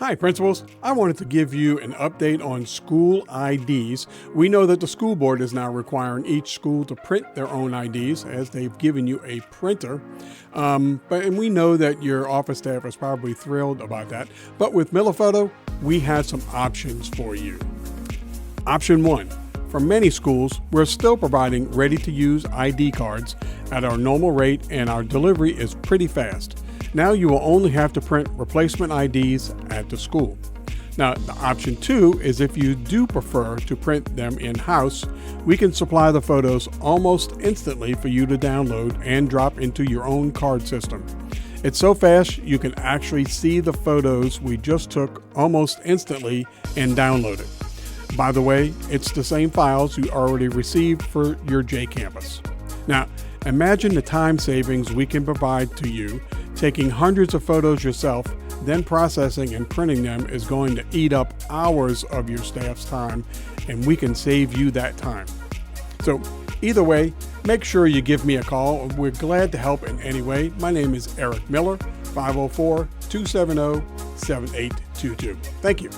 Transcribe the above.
Hi, principals. I wanted to give you an update on school IDs. We know that the school board is now requiring each school to print their own IDs as they've given you a printer. And we know that your office staff is probably thrilled about that. But with MillerFoto, we had some options for you. Option 1. For many schools, we're still providing ready-to-use ID cards at our normal rate, and our delivery is pretty fast. Now you will only have to print replacement IDs at the school. Now, the option 2 is if you do prefer to print them in-house, we can supply the photos almost instantly for you to download and drop into your own card system. It's so fast you can actually see the photos we just took almost instantly and download it. By the way, it's the same files you already received for your J Campus. Now, imagine the time savings we can provide to you. Taking hundreds of photos yourself, then processing and printing them is going to eat up hours of your staff's time, and we can save you that time. So either way, make sure you give me a call. We're glad to help in any way. My name is Eric Miller, 504-270-7822. Thank you.